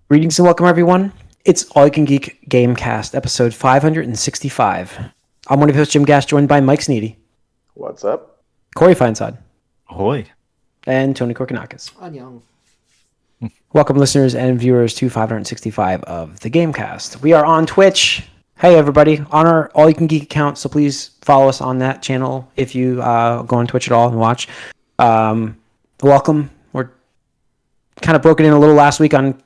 Greetings and welcome, everyone. It's All You Can Geek Gamecast, episode 565. I'm one of your hosts, Jim Gass, joined by Mike Sneedy, What's up? Corey Feinsod, Ahoy. and Tony Korkanakis. Annyeong. Welcome, listeners and viewers, to 565 of the Gamecast. We are on Twitch. Hey, everybody, on our All You Can Geek account, so please follow us on that channel if you go on Twitch at all and watch. Welcome. We're kind of broken in a little last week on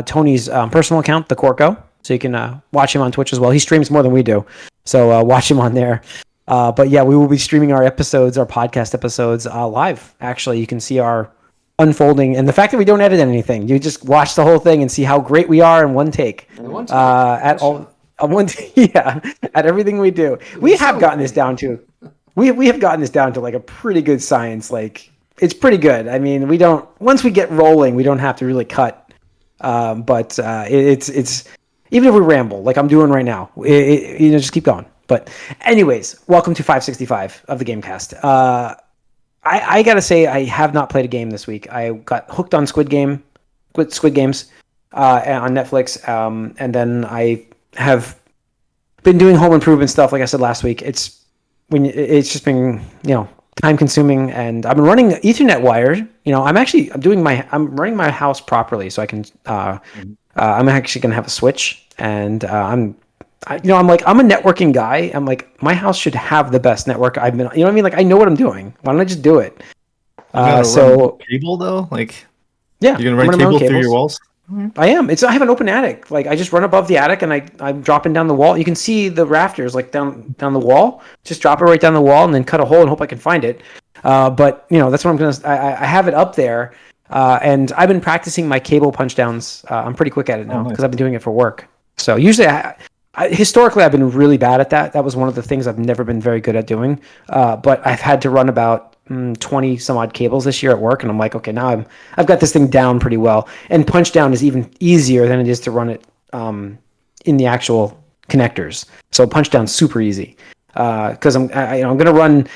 Tony's personal account, the Corco, so you can watch him on Twitch as well. He streams more than we do, so watch him on there. But yeah, we will be streaming our podcast episodes live. Actually, you can see our unfolding, and the fact that we don't edit anything, you just watch the whole thing and see how great we are in one take. At everything we do. We have gotten this down to like a pretty good science. Like, it's pretty good. I mean, once we get rolling, we don't have to really cut. But it's even if we ramble like I'm doing right now, just keep going. But anyways, welcome to 565 of the Gamecast. I gotta say, I have not played a game this week. I got hooked on Squid Games on Netflix, and then I have been doing home improvement stuff. Like I said last week, it's just been time consuming, and I've been running Ethernet wired. I'm running my house properly, so I can. I'm actually gonna have a switch, and I'm a networking guy. I'm like, my house should have the best network. I've been, what I mean? Like, I know what I'm doing. Why don't I just do it? So cable though, like, yeah, you're gonna run cable through your walls. I am. I have an open attic. Like, I just run above the attic and I'm dropping down the wall. You can see the rafters like down the wall. Just drop it right down the wall and then cut a hole and hope I can find it. But that's what I'm gonna. I have it up there, and I've been practicing my cable punch downs. I'm pretty quick at it now because I've been doing it for work. So usually, historically, I've been really bad at that. That was one of the things I've never been very good at doing. But I've had to run about 20 some odd cables this year at work, and I'm like, okay, now I've got this thing down pretty well. And punch down is even easier than it is to run it in the actual connectors. So punch down's super easy because I'm going to run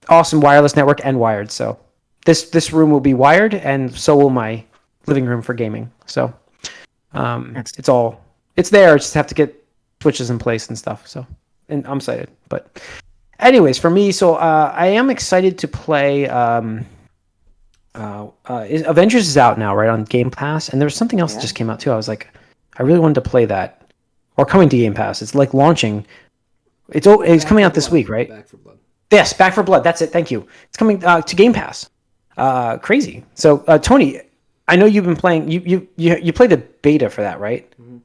awesome wireless network and wired. So this room will be wired, and so will my living room for gaming. So it's there. I just have to get switches in place and stuff. So, and I'm excited. But anyways, for me, so I am excited to play. Avengers is out now, right, on Game Pass, and there was something else that just came out too. I was like, I really wanted to play that, or coming to Game Pass. It's like launching. It's coming out this week, right? Back 4 Blood. Yes, Back 4 Blood. That's it. Thank you. It's coming to Game Pass. Crazy. So, Tony, I know you've been playing. You played the beta for that, right? Mm-hmm.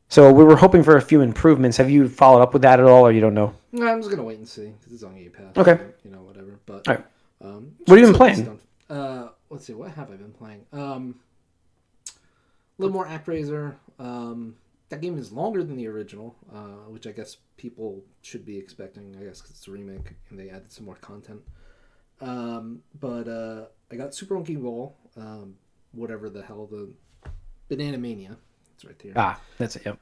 So we were hoping for a few improvements. Have you followed up with that at all, or you don't know? No, I'm just gonna wait and see because it's on Game Pass. Okay. Whatever. But all right. What have you been playing? Let's see. What have I been playing? A little more ActRaiser. That game is longer than the original, which I guess people should be expecting. I guess because it's a remake and they added some more content. But I got Super Monkey Ball. Whatever the hell, the Banana Mania. It's right there. Ah, that's it. Yep.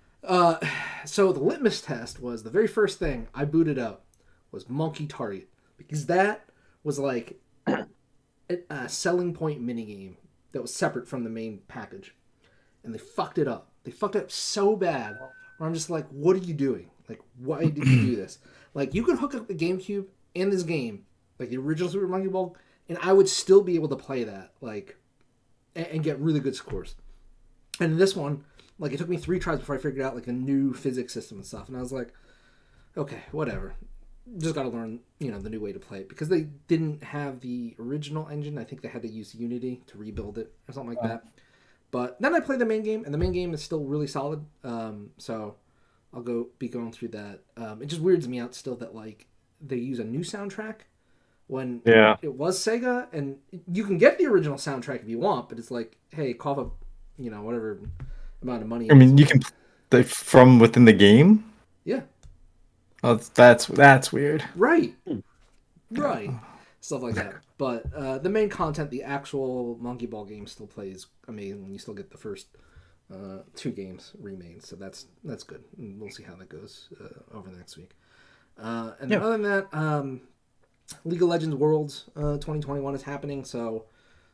So the litmus test was the very first thing I booted up was Monkey Target, because that was like a selling point minigame that was separate from the main package, and they fucked it up. They fucked it up so bad where I'm just like, what are you doing? Like, why did you do this? Like, you could hook up the GameCube and this game, like the original Super Monkey Ball, and I would still be able to play that, like, and get really good scores. And in this one, like, it took me 3 tries before I figured out, like, a new physics system and stuff. And I was like, okay, whatever. Just got to learn, the new way to play it. Because they didn't have the original engine. I think they had to use Unity to rebuild it or something like that. But then I played the main game, and the main game is still really solid. So I'll be going through that. It just weirds me out still that, like, they use a new soundtrack when it was Sega. And you can get the original soundtrack if you want, but it's like, hey, cough up, whatever amount of money. I mean, you can play from within the game. Yeah. Oh, that's weird. Right. Stuff like that. But the main content, the actual Monkey Ball game, still plays amazing when you still get the first 2 games remade. So that's good. And we'll see how that goes over the next week. And then other than that, League of Legends Worlds 2021 is happening. So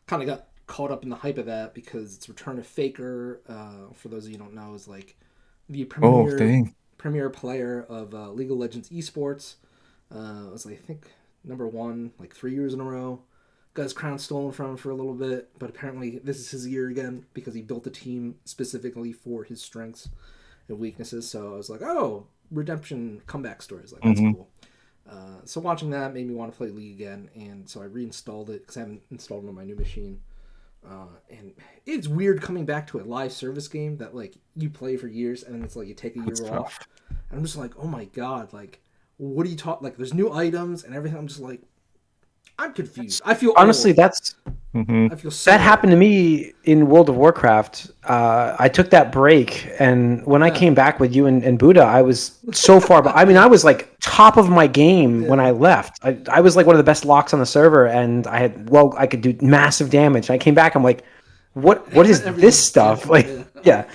kind of got caught up in the hype of that because it's Return of Faker. For those of you who don't know, is like the premier player of League of Legends esports. It was, I think, number 1 like 3 years in a row. Got his crown stolen from him for a little bit, but apparently this is his year again because he built a team specifically for his strengths and weaknesses. So I was like, oh, redemption comeback stories. Like, that's cool. So watching that made me want to play League again, and so I reinstalled it because I haven't installed it on my new machine. And it's weird coming back to a live service game that like you play for years and then it's like you take a year off. And I'm just like, oh my god, like what are you talking? Like there's new items and everything. I'm just like, I'm confused. I feel honestly old. that's I feel so that old. happened to me in World of Warcraft. I took that break, and when I came back with you and Buddha, I was so far. I mean, I was like top of my game when I left. I was like one of the best locks on the server, and I could do massive damage. I came back, I'm like, what is this stuff? Like, yeah.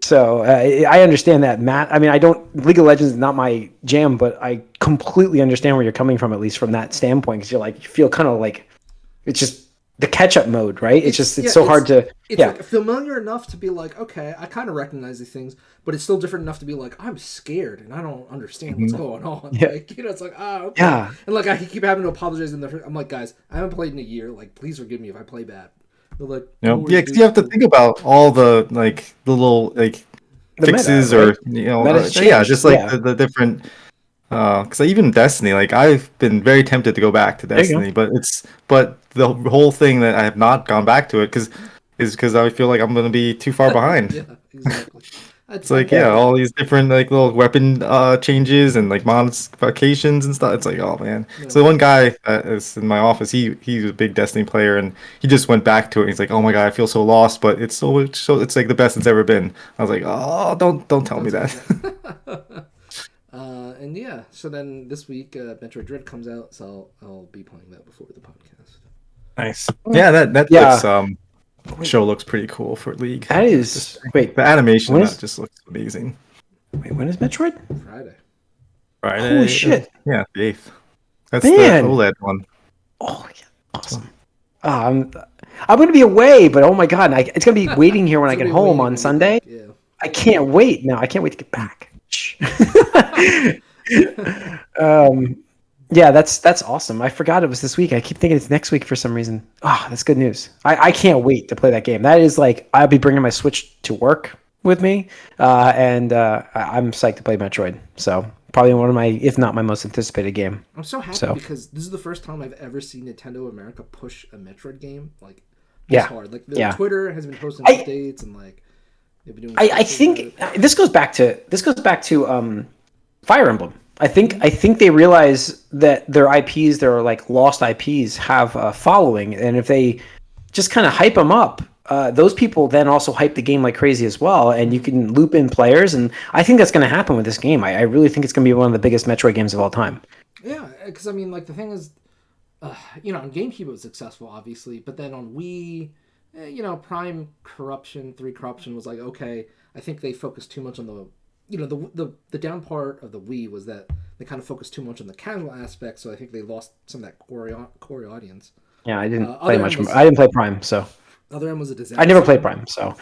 So I understand that, Matt. I mean, League of Legends is not my jam, but I completely understand where you're coming from, at least from that standpoint, because you feel kind of like it's just the catch-up mode, right? It's so hard to. It's like familiar enough to be like, okay, I kind of recognize these things, but it's still different enough to be like, I'm scared and I don't understand what's going on. Yeah. Like, it's like, okay. Yeah. And like I keep having to apologize I'm like, guys, I haven't played in a year. Like, please forgive me if I play bad. They're like, because you have to think about all the like the little like the fixes meta, right? Just like the different. Because even Destiny, like I've been very tempted to go back to Destiny, but the whole thing that I have not gone back to it because I feel like I'm gonna be too far behind. Yeah, exactly. It's like all these different like little weapon changes and like modifications and stuff. It's like, oh man. Yeah. So the one guy that is in my office, he was a big Destiny player and he just went back to it. He's like, oh my god, I feel so lost, but it's so it's like the best it's ever been. I was like, oh, don't tell me that. And yeah, so then this week Metroid Dread comes out, so I'll be playing that before the podcast. Nice. Yeah, that looks show looks pretty cool for League. That is the animation that just looks amazing. Wait, when is Metroid? Friday. Holy shit! Yeah, the 8th. That's the OLED one. Oh yeah, awesome. I'm going to be away, but oh my god, it's going to be waiting here when I get home on Sunday. Yeah. I can't wait. No, I can't wait to get back. Yeah, that's awesome. I forgot it was this week. I keep thinking it's next week for some reason. That's good news. I can't wait to play that game. That is like, I'll be bringing my Switch to work with me, and I'm psyched to play Metroid. So probably one of my, if not my most anticipated game. I'm so happy because this is the first time I've ever seen Nintendo America push a Metroid game like this hard. Like Twitter has been posting updates and like they've been doing. I think this goes back to Fire Emblem. I think they realize that their IPs, their like lost IPs, have a following, and if they just kind of hype them up, those people then also hype the game like crazy as well, and you can loop in players, and I think that's going to happen with this game. I really think it's going to be one of the biggest Metroid games of all time. Yeah, because I mean, like the thing is, on GameCube it was successful, obviously, but then on Wii, Prime Corruption, 3 Corruption was like, okay, I think they focused too much on the down part of the Wii was that they kind of focused too much on the casual aspect, so I think they lost some of that core audience. Yeah, I didn't play much. I didn't play Prime, so. Other M was a disaster. I never played Prime, so.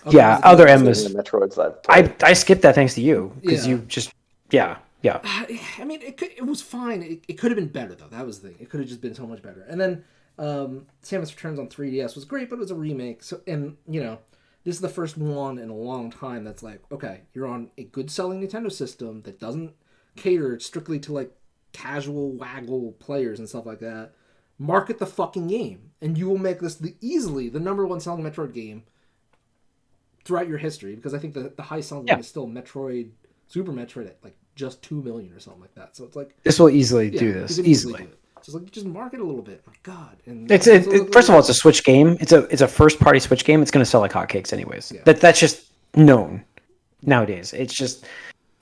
Other M was. The Metroids I've played. I skipped that thanks to you because you just yeah. I mean, it was fine. It could have been better though. That was the thing. It could have just been so much better. And then Samus Returns on 3DS was great, but it was a remake. So this is the first one in a long time that's like, okay, you're on a good selling Nintendo system that doesn't cater strictly to like casual waggle players and stuff like that. Market the fucking game, and you will make this easily the number one selling Metroid game throughout your history. Because I think the high selling game is still Super Metroid at like just 2 million or something like that. So it's like this will easily do this easily. Just market a little bit. My God, and first of all, it's a Switch game. It's a first party Switch game. It's going to sell like hotcakes, anyways. Yeah. That's just known nowadays. It's just,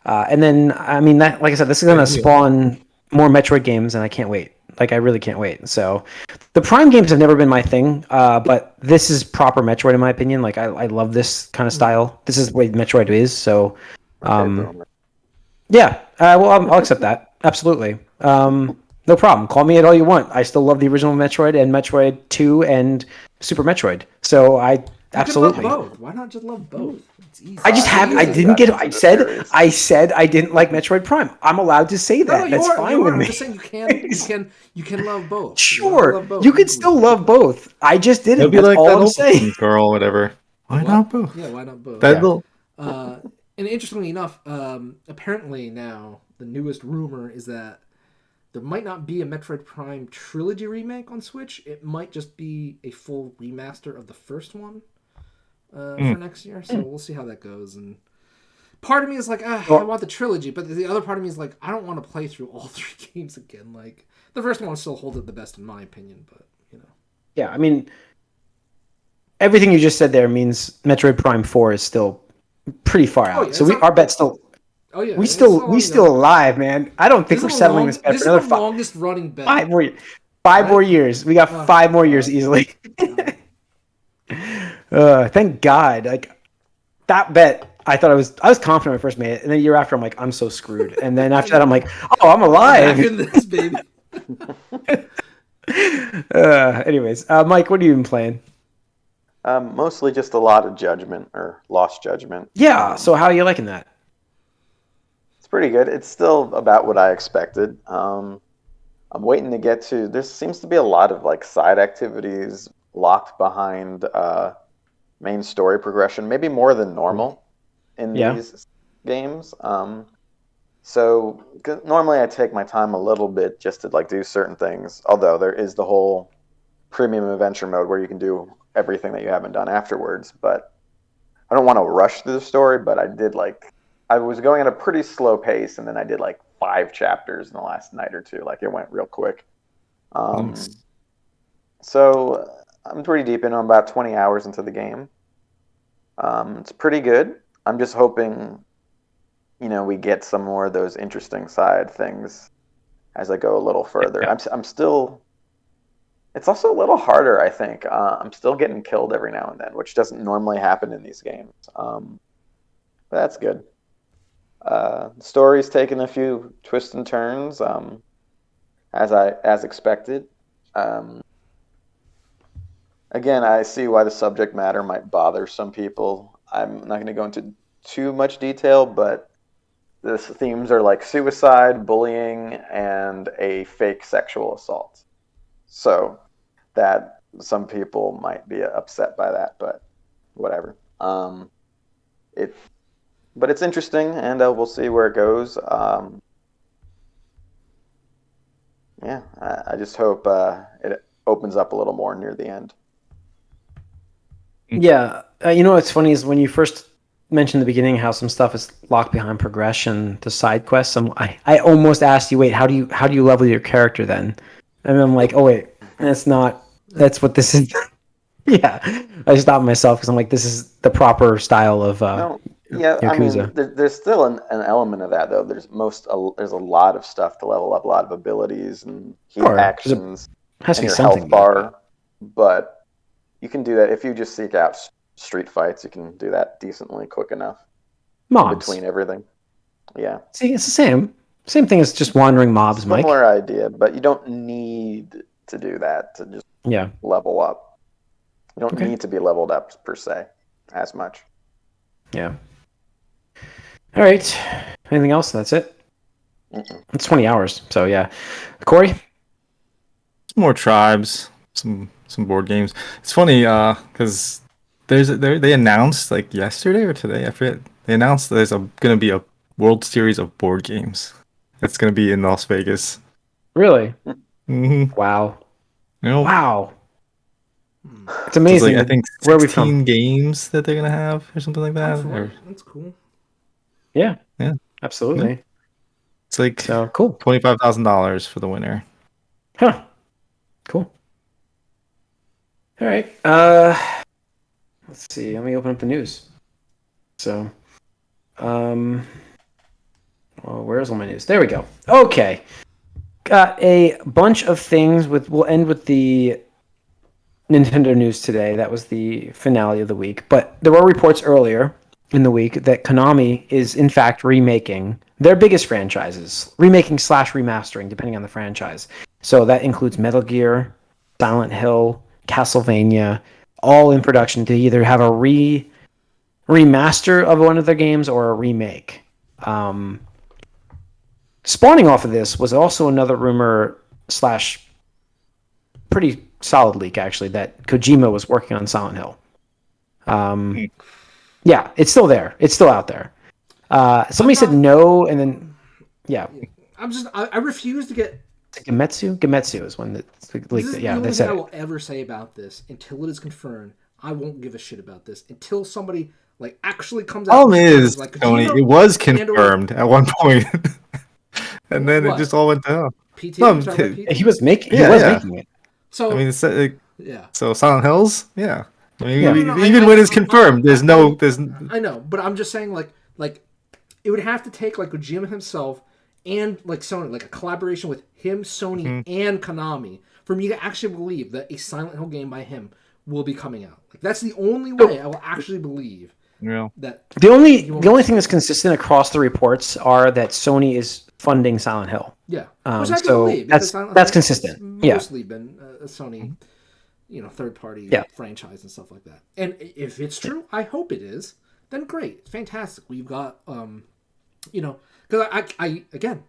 and then I mean that, like I said, this is going to spawn more Metroid games, and I can't wait. Like I really can't wait. So, the Prime games have never been my thing, but this is proper Metroid in my opinion. Like I love this kind of style. This is the way Metroid is. So, yeah. Well, I'll accept that absolutely. No problem. Call me it all you want. I still love the original Metroid and Metroid 2 and Super Metroid. So I absolutely. You can love both. Why not just love both? It's easy. I just have. I didn't get. I said I didn't like Metroid Prime. I'm allowed to say that. That's fine with me. I'm just saying you can love both. Sure, you can still love both. I just didn't. It'll be That's like all that I'm old saying. girl, whatever. Why not both? Yeah, why not both? That Yeah. little. And interestingly enough, apparently now the newest rumor is that there might not be a Metroid Prime trilogy remake on Switch. It might just be a full remaster of the first one for next year. So we'll see how that goes. And part of me is like, I want the trilogy, but the other part of me is like, I don't want to play through all 3 games again. Like the first one still holds it the best in my opinion, but you know. Yeah, I mean, everything you just said there means Metroid Prime 4 is still pretty far out. Yeah, So our bet's still. Oh yeah, we still alive, man. I don't think we're settling this bet for another longest running bet. 5 more. 5 more years. We got 5 more years easily. Thank God. Like that bet, I thought I was confident when I first made it, and then a year after, I'm like, I'm so screwed. And then after that, I'm like, oh, I'm alive. Back in this, baby. Anyways, Mike, what are you even playing? Mostly just a lot of Judgment or Lost Judgment. Yeah. So how are you liking that? It's pretty good. It's still about what I expected. I'm waiting to get to. There seems to be a lot of like side activities locked behind main story progression, maybe more than normal in these games. So normally I take my time a little bit just to like do certain things. Although there is the whole premium adventure mode where you can do everything that you haven't done afterwards. But I don't want to rush through the story. But I was going at a pretty slow pace, and then I did like 5 chapters in the last night or two. Like it went real quick. So I'm pretty deep in. I'm about 20 hours into the game. It's pretty good. I'm just hoping, we get some more of those interesting side things as I go a little further. Yeah. I'm still. It's also a little harder, I think. I'm still getting killed every now and then, which doesn't normally happen in these games. But that's good. The story's taken a few twists and turns, as expected. Again, I see why the subject matter might bother some people. I'm not going to go into too much detail, but the themes are like suicide, bullying, and a fake sexual assault. So that some people might be upset by that, but whatever. But it's interesting, and we'll see where it goes. I just hope it opens up a little more near the end. Yeah, what's funny is when you first mentioned in the beginning how some stuff is locked behind progression to side quests. I almost asked you, wait, how do you level your character then? And I'm like, oh wait, that's what this is. Yeah, I stopped myself because I'm like, this is the proper style of Yakuza. I mean, there's still an element of that though. There's a lot of stuff to level up, a lot of abilities and key actions and your health bar. But you can do that if you just seek out street fights. You can do that decently quick enough. Mobs between everything. Yeah. See, it's the same thing as just wandering mobs, Mike. Similar idea, but you don't need to do that to just level up. You don't need to be leveled up per se as much. Yeah. All right. Anything else? That's it. It's 20 hours. So yeah, Corey. Some more tribes. Some board games. It's funny because they announced like yesterday or today, I forget. They announced there's going to be a World Series of board games. It's going to be in Las Vegas. Really? Mm-hmm. Wow. Nope. Wow. It's amazing. I think 16 games that they're going to have or something like that. That's cool. Yeah. Yeah. Absolutely. Yeah. It's like cool. $25,000 for the winner. Huh. Cool. All right. Let's see. Let me open up the news. So, where's all my news? There we go. Okay. Got a bunch of things we'll end with the Nintendo news today. That was the finale of the week. But there were reports earlier in the week that Konami is in fact remaking their biggest franchises, remaking slash remastering, depending on the franchise. So that includes Metal Gear, Silent Hill, Castlevania, all in production to either have a remaster of one of their games or a remake. Spawning off of this was also another rumor slash pretty solid leak, actually, that Kojima was working on Silent Hill. Yeah, it's still there. It's still out there. Somebody said no, and then yeah, I refuse to get. Gametsu is one that leaked it. Yeah, the they only said thing I it. will ever say about this until it is confirmed. I won't give a shit about this until somebody like actually comes out. Problem is, like Tony, Kojima it was and/or confirmed at one point, and then What? it just all went to hell. PT. No, You talking about PT? He was making. He Yeah, was yeah. making it. So I mean, it's, yeah. so Silent Hills, yeah. I mean, Yeah. even when it's confirmed, there's no. I know, but I'm just saying, like it would have to take like Kojima himself and like Sony, like a collaboration with him, Sony, and Konami, for me to actually believe that a Silent Hill game by him will be coming out. Like that's the only way I will actually believe that. The only thing that's consistent across the reports are that Sony is funding Silent Hill. Yeah, which I can so believe because that's Silent Hill consistent. has mostly been a Sony, third party franchise and stuff like that. And if it's true, I hope it is. Then great, it's fantastic. We've got because I again,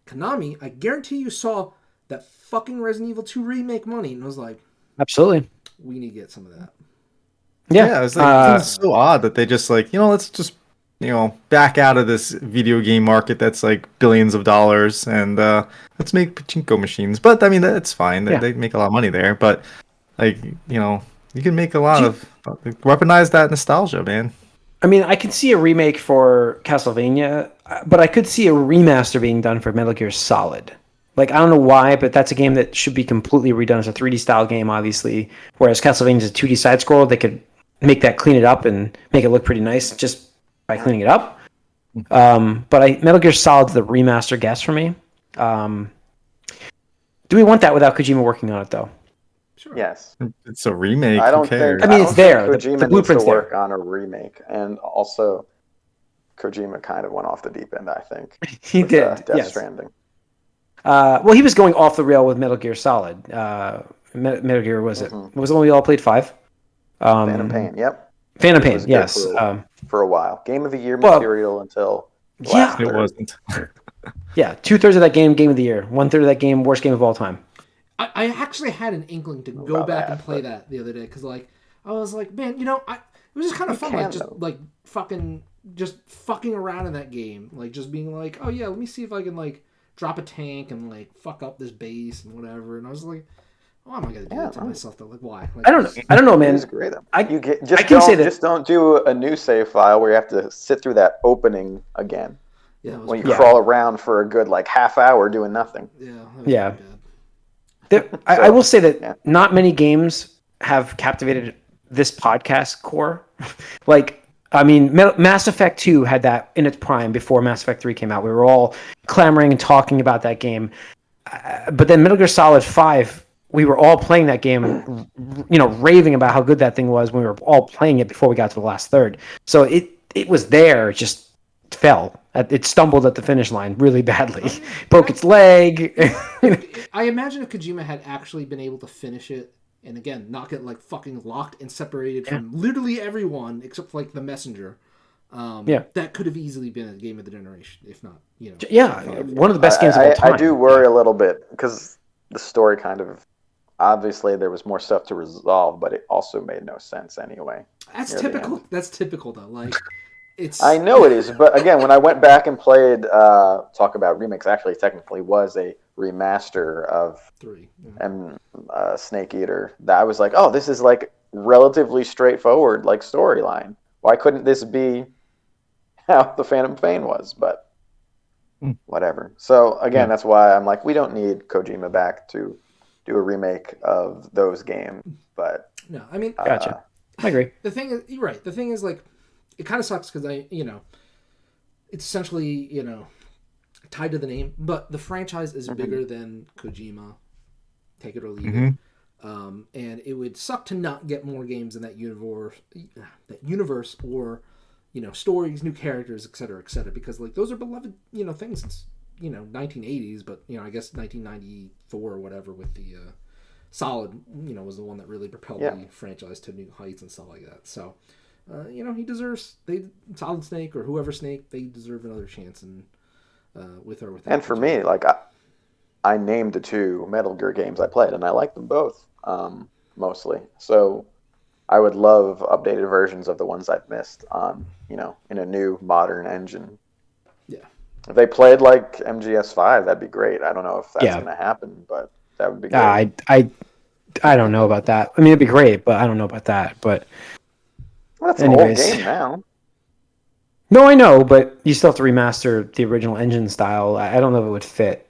Konami, I guarantee you saw that fucking Resident Evil 2 remake money and was like, Absolutely. we need to get some of that. Yeah, it was like it's so odd that they just like, let's just back out of this video game market that's like billions of dollars and let's make pachinko machines. But I mean, that's fine. They make a lot of money there. But like, you can make a lot of weaponize that nostalgia, man. I mean, I could see a remake for Castlevania, but I could see a remaster being done for Metal Gear Solid. Like, I don't know why, but that's a game that should be completely redone. It's a 3D style game, obviously, whereas Castlevania is a 2D side scroll. They could make that, clean it up, and make it look pretty nice just by cleaning it up. But Metal Gear Solid's the remaster guess for me. Do we want that without Kojima working on it, though? Sure. Yes. It's a remake. I don't Who cares? think. I mean, I it's don't there. think The Kojima needs blueprint's to there. work on a remake, and also, Kojima kind of went off the deep end. I think He with, did. Death Yes. Stranding. Well, he was going off the rail with Metal Gear Solid. Metal Gear was it? What was the one we all played? 5. Phantom Pain. Yep. Phantom It Pain. was good Yes. For a while. Game of the year Well, material until the yeah. last It third. wasn't. Yeah, 2/3 of that game of the year. 1/3 of that game, worst game of all time. I actually had an inkling to go about back that, and play that the other day because like I was like, man, it was just kind of fun, like just though. like fucking around in that game, like just being like, oh yeah, let me see if I can like drop a tank and like fuck up this base and whatever. And I was like, why am I gonna do that to myself though? Like why? Like, I don't know, It man. was great. Just don't do a new save file where you have to sit through that opening again. Yeah, it was When you pretty- crawl around for a good like half hour doing nothing. yeah, that was Yeah. pretty bad. I will say that not many games have captivated this podcast core. Like, I mean, Mass Effect 2 had that in its prime before Mass Effect 3 came out. We were all clamoring and talking about that game. But then Metal Gear Solid 5, we were all playing that game, raving about how good that thing was when we were all playing it before we got to the last third. So it was there, just fell. It stumbled at the finish line really badly. Broke its leg. I imagine if Kojima had actually been able to finish it, and again, not get like fucking locked and separated from literally everyone except for like the messenger, that could have easily been a game of the generation, if not, One of the best games of all time. I do worry a little bit because the story kind of, obviously there was more stuff to resolve, but it also made no sense anyway. That's near the typical. end. That's typical though. Like, it's. I know it is, but again, when I went back and played, talk about remakes, actually technically was a remaster of 3. Snake Eater. That I was like, oh, this is like relatively straightforward, like storyline. Why couldn't this be how the Phantom Pain was? But whatever. So again, that's why I'm like, we don't need Kojima back to do a remake of those games. But No, I mean, Gotcha. I agree. the thing is, you're right. The thing is, like, it kind of sucks because it's essentially, tied to the name, but the franchise is bigger than Kojima. Take it or leave it. And it would suck to not get more games in that universe or, stories, new characters, et cetera, because like those are beloved, things since 1980s, but I guess 1994 or whatever with the Solid, was the one that really propelled the franchise to new heights and stuff like that. So, he deserves Solid Snake or whoever Snake, they deserve another chance, and with or without. And for me, like I named the 2 Metal Gear games I played, and I like them both mostly. So I would love updated versions of the ones I've missed on, in a new modern engine. Yeah. If they played like MGS5, that'd be great. I don't know if that's going to happen, but that would be great. I don't know about that. I mean, it'd be great, but I don't know about that. But well, that's an old game now. No, I know, but you still have to remaster the original engine style. I don't know if it would fit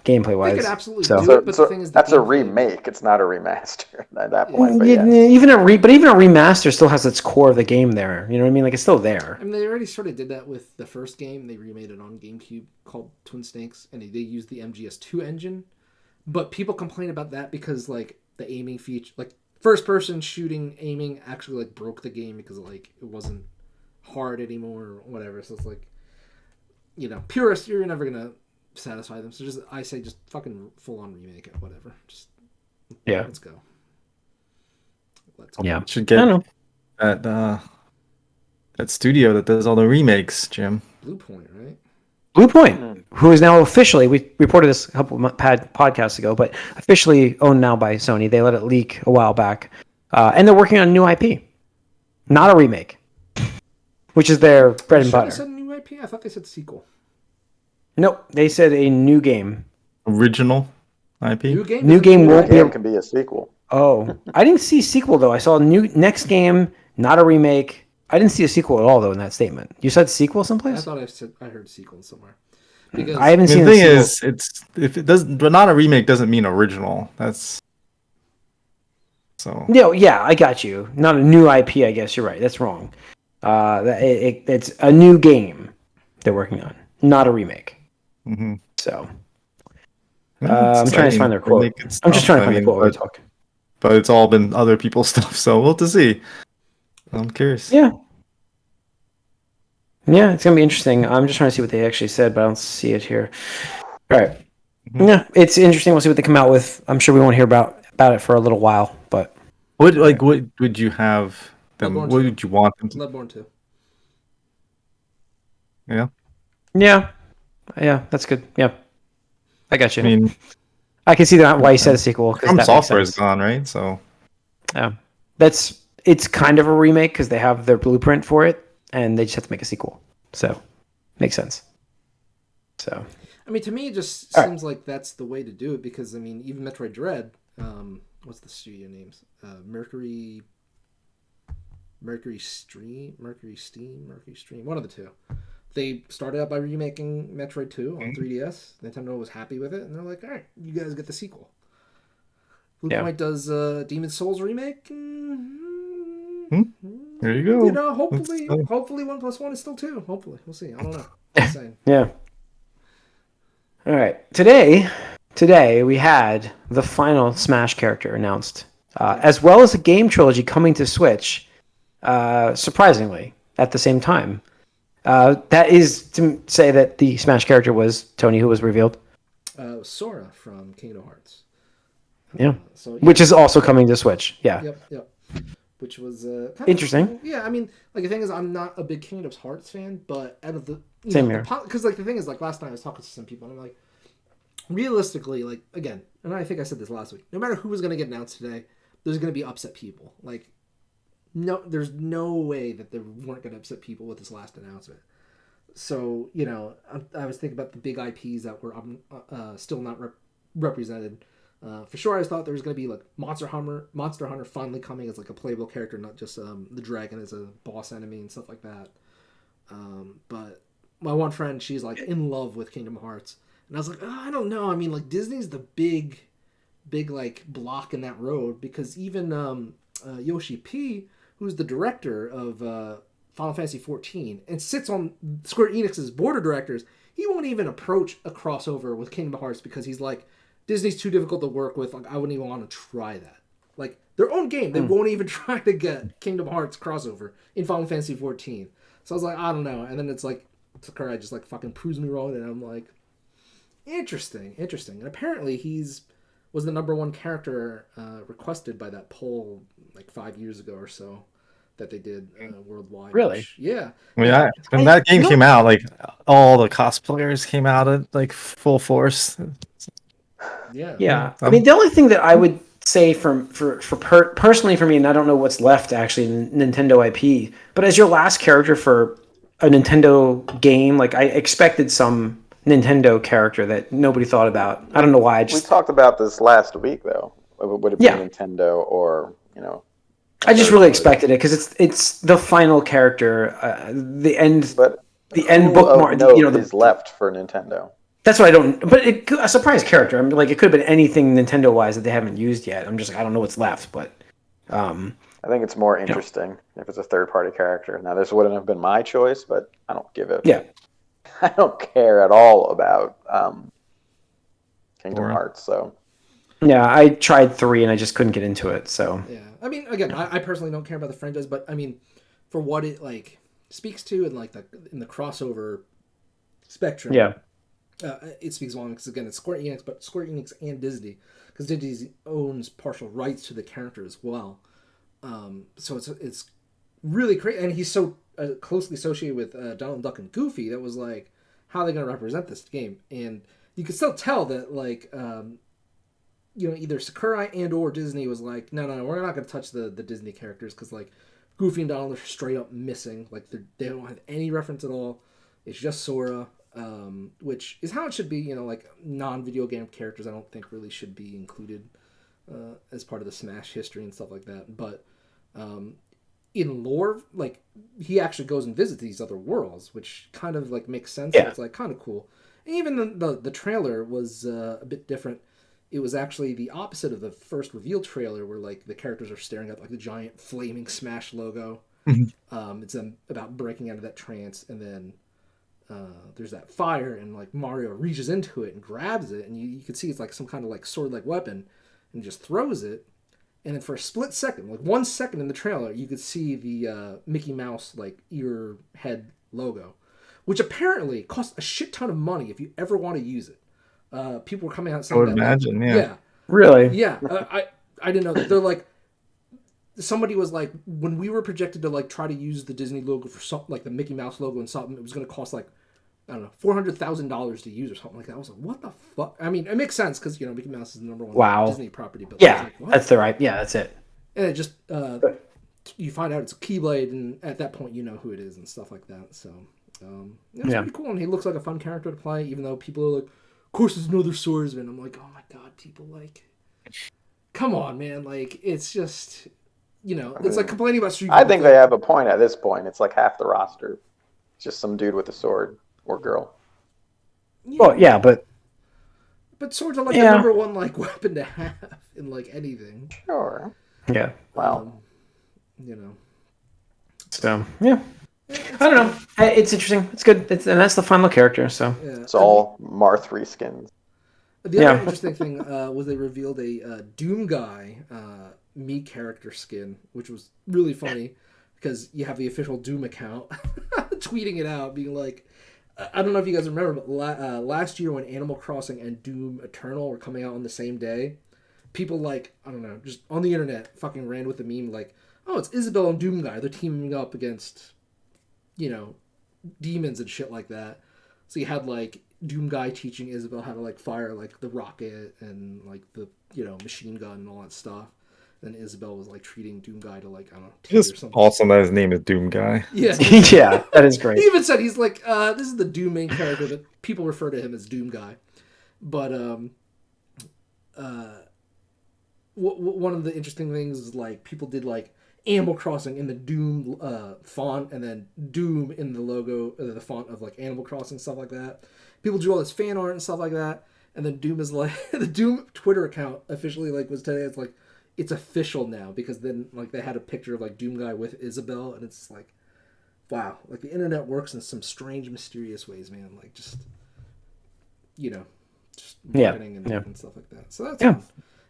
gameplay wise. They could absolutely do it, but the thing is, that's a remake. It's not a remaster at that point. But even a remaster still has its core of the game there. You know what I mean? Like it's still there. I mean, they already sort of did that with the first game. They remade it on GameCube called Twin Snakes, and they used the MGS2 engine. But people complain about that because like the aiming feature, like first person shooting aiming, actually like broke the game because like it wasn't hard anymore or whatever. So it's like, purists, you're never gonna satisfy them. So I say just fucking full on remake it, whatever. Just let's go. Yeah, should get that studio that does all the remakes, Jim. Blue Point, right? Blue Point, who is now officially, we reported this a couple of podcasts ago, but officially owned now by Sony. They let it leak a while back, and they're working on a new IP, not a remake, which is their bread and butter. They said new IP. I thought they said sequel. Nope, they said a new game. Original IP. New game won't be. Can be a sequel. Oh, I didn't see sequel though. I saw next game, not a remake. I didn't see a sequel at all though in that statement. You said sequel someplace? I thought I heard sequel somewhere. Because I haven't seen. The thing is, if it doesn't, but not a remake doesn't mean original. That's so. Yeah, I got you. Not a new IP. I guess you're right. That's wrong. It's a new game they're working on, not a remake. Mm-hmm. So I'm trying to find their quote. I'm just trying to find the quote we're talking. But it's all been other people's stuff, so we'll have to see. I'm curious. Yeah, it's gonna be interesting. I'm just trying to see what they actually said, but I don't see it here. All right. Mm-hmm. Yeah, it's interesting. We'll see what they come out with. I'm sure we won't hear about it for a little while, but what would you have them? What would you want them to? Bloodborne 2. Yeah, that's good. Yeah, I got you. I mean, I can see that why you said a sequel. From Software is gone, right? So yeah, it's kind of a remake because they have their blueprint for it, and they just have to make a sequel. So makes sense. So I mean, to me, it just seems like that's the way to do it because I mean, even Metroid Dread, what's the studio names? Mercury Steam, one of the two. They started out by remaking Metroid 2 on 3DS. Nintendo was happy with it, and they're like, all right, you guys get the sequel. Blue Point does Demon's Souls remake. There you go. Hopefully 1 + 1 is still 2. Hopefully. We'll see. I don't know. Just saying. Yeah. All right. Today we had the final Smash character announced, as well as a game trilogy coming to Switch, surprisingly, at the same time. That is to say that the Smash character was Tony, who was revealed. Sora from Kingdom Hearts. Yeah. Which is also coming to Switch. Yeah. Yep. Which was interesting. Yeah, I mean, like the thing is, I'm not a big Kingdom Hearts fan, but out of the same here, because like the thing is, like last night I was talking to some people, and I'm like, realistically, like again, and I think I said this last week. No matter who was going to get announced today, there's going to be upset people. Like, no, there's no way that they weren't going to upset people with this last announcement. So I was thinking about the big IPs that were still not represented. For sure, I thought there was going to be like Monster Hunter finally coming as like a playable character, not just the dragon as a boss enemy and stuff like that. But my one friend, she's like in love with Kingdom Hearts, and I was like, I don't know. I mean, like Disney's the big like block in that road because even Yoshi P, who's the director of Final Fantasy XIV and sits on Square Enix's board of directors, he won't even approach a crossover with Kingdom Hearts because he's like, Disney's too difficult to work with. Like, I wouldn't even want to try that. Like their own game, they won't even try to get Kingdom Hearts crossover in Final Fantasy 14. So I was like, I don't know. And then it's like Sakurai just like fucking proves me wrong, and I'm like, interesting. And apparently was the number one character requested by that poll like 5 years ago or so that they did worldwide. Really? Which, yeah. I mean, when that game came out, like all the cosplayers came out at like full force. Yeah. I mean, the only thing that I would say personally for me, and I don't know what's left actually in Nintendo IP, but as your last character for a Nintendo game, like I expected some Nintendo character that nobody thought about. I don't know why. We talked about this last week, though. Would it be Nintendo or, I just really expected it because it's the final character, the end. But the end bookmark. Is left for Nintendo. That's what I don't. But a surprise character. I mean, like it could have been anything Nintendo wise that they haven't used yet. I'm just like, I don't know what's left, but. I think it's more interesting if it's a third-party character. Now, this wouldn't have been my choice, but I don't give it. Yeah. I don't care at all about Kingdom Hearts. So. Yeah, I tried 3 and I just couldn't get into it. So. Yeah, I mean, again, I personally don't care about the franchise, but I mean, for what it like speaks to and like in the crossover spectrum. Yeah. It speaks volumes because again, it's Square Enix, but Square Enix and Disney, because Disney owns partial rights to the character as well. So it's really crazy, and he's so closely associated with Donald Duck and Goofy. That was like, how are they going to represent this game? And you could still tell that like, either Sakurai and or Disney was like, no, we're not going to touch the Disney characters because like Goofy and Donald are straight up missing. Like they don't have any reference at all. It's just Sora. Which is how it should be, like non-video game characters I don't think really should be included as part of the Smash history and stuff like that. But in lore, like he actually goes and visits these other worlds, which kind of like makes sense. Yeah. It's like kind of cool. And even the trailer was a bit different. It was actually the opposite of the first reveal trailer where like the characters are staring at like the giant flaming Smash logo. It's about breaking out of that trance, and then there's that fire, and like Mario reaches into it and grabs it, and you can see it's like some kind of like sword-like weapon, and just throws it. And then for a split second, like 1 second in the trailer, you could see the Mickey Mouse like ear head logo, which apparently costs a shit ton of money if you ever want to use it. People were coming out saying I would that, imagine, yeah. Really? Yeah. I didn't know that. They're like, somebody was like, when we were projected to like try to use the Disney logo for something like the Mickey Mouse logo and something, it was going to cost like, I don't know, $400,000 to use or something like that. I was like, what the fuck? I mean, it makes sense because Mickey Mouse is the number one Disney property. But Yeah, like, that's the right. Yeah, that's it. And it just you find out it's a Keyblade, and at that point you know who it is and stuff like that. So it's pretty cool, and he looks like a fun character to play, even though people are like, of course there's another swordsman. I'm like, oh my god, people like, come on, man, like it's just. It's like complaining about Street Fighter. I think they have a point at this point. It's like half the roster. Just some dude with a sword or girl. Yeah. Well, yeah, but swords are like the number one like weapon to have in like anything. Sure. Yeah. Wow. So yeah, I don't know. It's interesting. It's good. And that's the final character. So it's all Marth reskins. The other interesting thing was they revealed a Doom Guy me character skin, which was really funny because you have the official Doom account tweeting it out, being like, I don't know if you guys remember, but last year when Animal Crossing and Doom Eternal were coming out on the same day, people like, I don't know, just on the internet fucking ran with the meme like, oh, it's Isabelle and Doom Guy. They're teaming up against, demons and shit like that. So you had like Doom Guy teaching Isabelle how to like fire like the rocket and like the, machine gun and all that stuff. Then Isabelle was like treating Doom Guy to like, I don't know, tea or something. Awesome that his name is Doom Guy. Yeah. Yeah, that is great. He even said he's like, this is the Doom main character, but people refer to him as Doom Guy. But one of the interesting things is like people did like Animal Crossing in the Doom font, and then Doom in the logo, the font of like Animal Crossing, stuff like that. People drew all this fan art and stuff like that, and then Doom is like the Doom Twitter account officially like was today. It's like, it's official now, because then like they had a picture of like Doom Guy with Isabelle, and it's like, wow, like the internet works in some strange, mysterious ways, man. Like just marketing and stuff like that. So that's fun.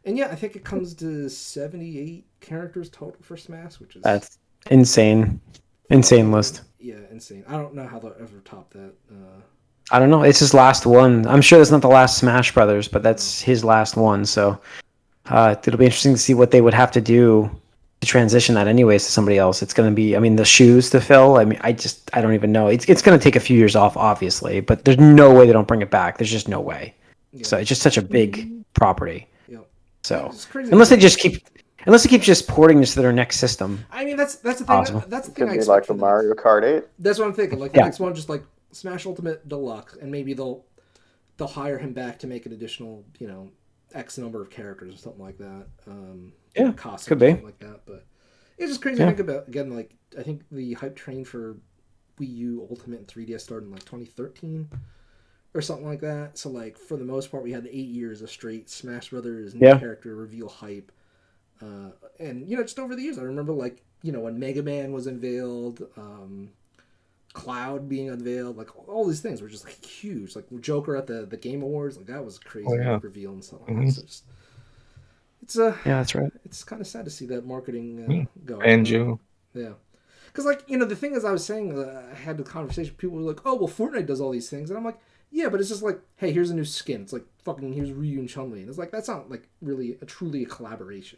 And yeah, I think it comes to 78 characters total for Smash, which is That's insane. Insane list. Yeah, insane. I don't know how they'll ever top that. I don't know. It's his last one. I'm sure that's not the last Smash Brothers, but that's his last one. So it'll be interesting to see what they would have to do to transition that anyways to somebody else. It's going to be, I mean, the shoes to fill. I mean, I don't even know. It's going to take a few years off, obviously, but there's no way they don't bring it back. There's just no way. Yeah. So it's just such a big property. Yeah. So It's crazy. unless they keep just porting this to their next system. I mean, that's the thing. Awesome. That's the It thing. could I be expect like the from them. Mario Kart 8. That's what I'm thinking. Like the Yeah. next one, just like Smash Ultimate Deluxe, and maybe they'll hire him back to make an additional, X number of characters or something like that. Yeah, costumes, could be. something like that. But it's just crazy to think about. Again, like I think the hype train for Wii U Ultimate and 3DS started in like 2013 or something like that. So like for the most part, we had 8 years of straight Smash Brothers new character reveal hype. And just over the years, I remember like when Mega Man was unveiled, Cloud being unveiled, like all these things were just like huge. Like Joker at the Game Awards, like that was a crazy reveal and stuff like that. So it's that's right. It's kind of sad to see that marketing go. And you. Yeah. Because like the thing is, I was saying, I had the conversation. People were like, "Oh, well, Fortnite does all these things," and I'm like, "Yeah, but it's just like, hey, here's a new skin. It's like fucking here's Ryu and Chun-Li, and it's like that's not like really truly a collaboration.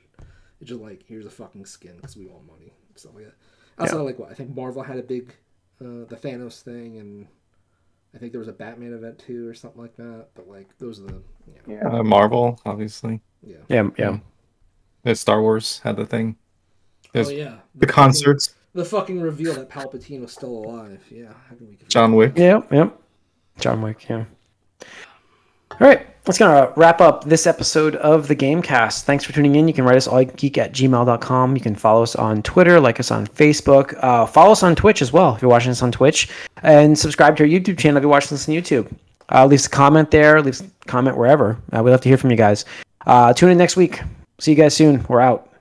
It's just like here's a fucking skin because we want money, stuff like that." Outside of like what I think Marvel had a big the Thanos thing, and I think there was a Batman event too or something like that. But like those are the Marvel, obviously. Yeah. The Star Wars had the thing. There's the concerts. The fucking reveal that Palpatine was still alive. Yeah, how can we John Wick. Yep. John Wick. Yeah. All right, let's gonna wrap up this episode of the Gamecast. Thanks for tuning in. You can write us allgeek@gmail.com. You can follow us on Twitter, like us on Facebook, follow us on Twitch as well if you're watching us on Twitch, and subscribe to our YouTube channel if you're watching us on YouTube. Leave us a comment there, leave a comment wherever. We'd love to hear from you guys. Tune in next week. See you guys soon. We're out.